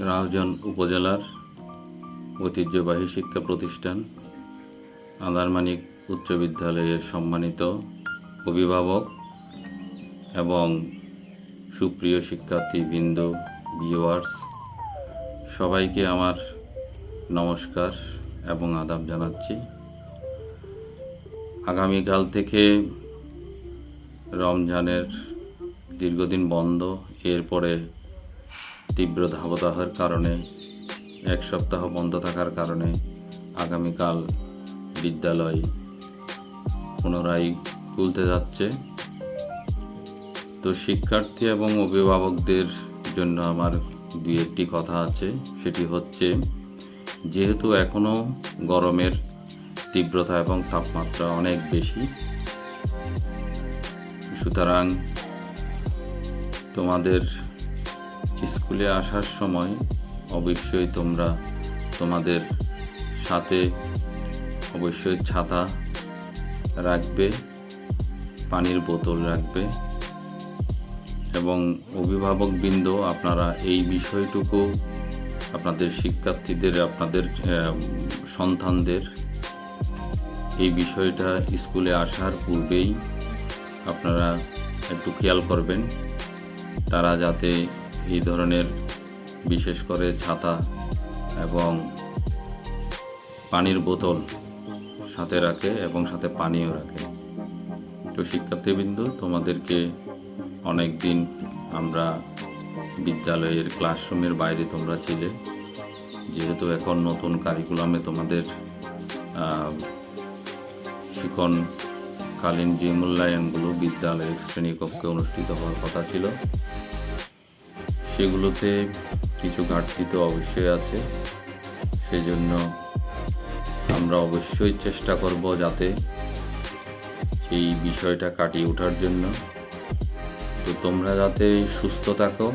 রাউজান উপজেলার ঐতিহ্যবাহী শিক্ষা প্রতিষ্ঠান আদারমানিক উচ্চ বিদ্যালয়ের সম্মানিত অভিভাবক এবং সুপ্রিয় শিক্ষার্থীবৃন্দ, ভিউয়ার্স, সবাইকে আমার নমস্কার এবং আদাব জানাচ্ছি। আগামীকাল থেকে রমজানের দীর্ঘদিন বন্ধ, এরপরে তীব্র দাবদাহের কারণে এক সপ্তাহ বন্ধ থাকার কারণে আগামীকাল বিদ্যালয় পুনরায় খুলতে যাচ্ছে। তো শিক্ষার্থী এবং অভিভাবকদের জন্য আমার দুই একটি কথা আছে। সেটি হচ্ছে, যেহেতু এখনও গরমের তীব্রতা এবং তাপমাত্রা অনেক বেশি, সুতরাং তোমাদের স্কুলে আসার সময় অবশ্যই তোমরা তোমাদের সাথে অবশ্যই ছাতা রাখবে, পানির বোতল রাখবে এবং অভিভাবকবৃন্দ আপনারা এই বিষয়টুকু আপনাদের শিক্ষার্থীদের, আপনাদের সন্তানদের এই বিষয়টা স্কুলে আসার পূর্বেই আপনারা একটু খেয়াল করবেন, তারা যাতে এই ধরনের বিশেষ করে ছাতা এবং পানির বোতল সাথে রাখে এবং সাথে পানিও রাখে। তো শিক্ষার্থীবৃন্দ, তোমাদেরকে অনেক দিন আমরা বিদ্যালয়ের ক্লাসরুমের বাইরে তোমরা ছিলে, যেহেতু এখন নতুন কারিকুলামে তোমাদের শিক্ষণকালীন যে মূল্যায়নগুলো বিদ্যালয়ের শ্রেণীকক্ষে অনুষ্ঠিত হওয়ার কথা ছিল, সেগুলোতে কিছু ঘাটতি তো অবশ্যই আছে। সেজন্য আমরা অবশ্যই চেষ্টা করব যাতে এই বিষয়টা কাটিয়ে ওঠার জন্য। তো তোমরা যাতে সুস্থ থাকো,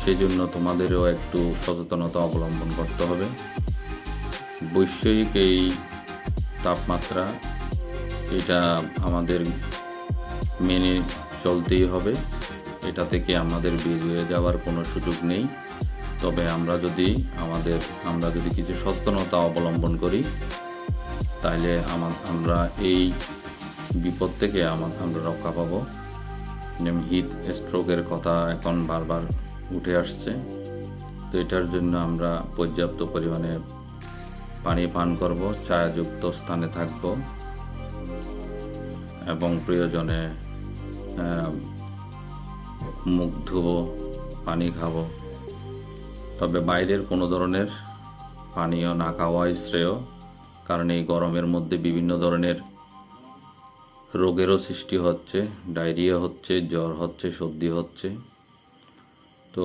সেজন্য তোমাদেরও একটু সচেতনতা অবলম্বন করতে হবে। বৈশ্বিক এই তাপমাত্রা, এটা আমাদের মেনে চলতেই হবে, এটা থেকে আমাদের বেরিয়ে যাওয়ার কোনো সুযোগ নেই। তবে আমরা যদি কিছু সচেতনতা অবলম্বন করি, তাহলে আমরা এই বিপদ থেকে আমরা রক্ষা পাব। যেমন হিট স্ট্রোকের কথা এখন বারবার উঠে আসছে। তো এটার জন্য আমরা পর্যাপ্ত পরিমাণে পানি পান করব, ছায়াযুক্ত স্থানে থাকব এবং প্রয়োজনে মুখ ধুবো, পানি খাবো। তবে বাইরের কোনো ধরনের পানীয় না খাওয়াই শ্রেয়, কারণ এই গরমের মধ্যে বিভিন্ন ধরনের রোগেরও সৃষ্টি হচ্ছে, ডায়রিয়া হচ্ছে, জ্বর হচ্ছে, সর্দি হচ্ছে। তো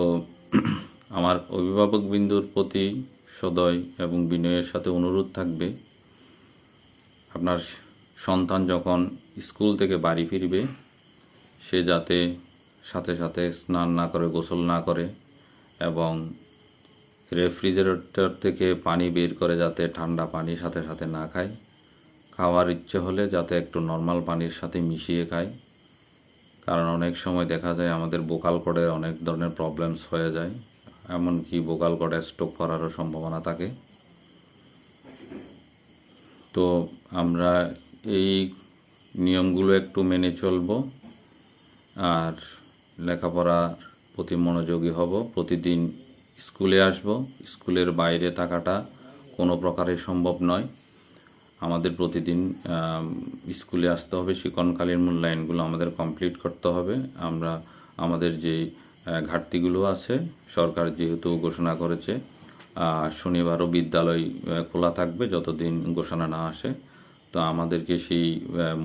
আমার অভিভাবকবৃন্দুর প্রতি সদয় এবং বিনয়ের সাথে অনুরোধ থাকবে, আপনার সন্তান যখন স্কুল থেকে বাড়ি ফিরবে, সে যাতে সাথে সাথে স্নান না করে, গোসল না করে এবং রেফ্রিজারেটর থেকে পানি বের করে যাতে ঠান্ডা পানি সাথে সাথে না খায়। খাওয়ার ইচ্ছে হলে যাতে একটু নর্মাল পানির সাথে মিশিয়ে খায়, কারণ অনেক সময় দেখা যায় আমাদের ভোকাল কর্ডের অনেক ধরনের প্রবলেমস হয়ে যায়, এমনকি ভোকাল কর্ডে স্ট্রোক করারও সম্ভাবনা থাকে। তো আমরা এই নিয়মগুলো একটু মেনে চলব আর লেখাপড়ার প্রতি মনোযোগী হব। প্রতিদিন স্কুলে আসব, স্কুলের বাইরে থাকাটা কোনো প্রকারে সম্ভব নয়। আমাদের প্রতিদিন স্কুলে আসতে হবে, শিক্ষণকালীন মূল্যায়নগুলো আমাদের কমপ্লিট করতে হবে। আমাদের যে ঘাটতিগুলো আছে, সরকার যেহেতু ঘোষণা করেছে শনিবারও বিদ্যালয় খোলা থাকবে যতদিন ঘোষণা না আসে, তো আমাদেরকে সেই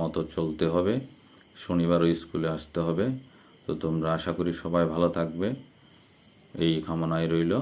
মতো চলতে হবে, শনিবারও স্কুলে আসতে হবে। তো তোমরা আশা করি সবাই ভালো থাকবে, এই কামনায় রইল।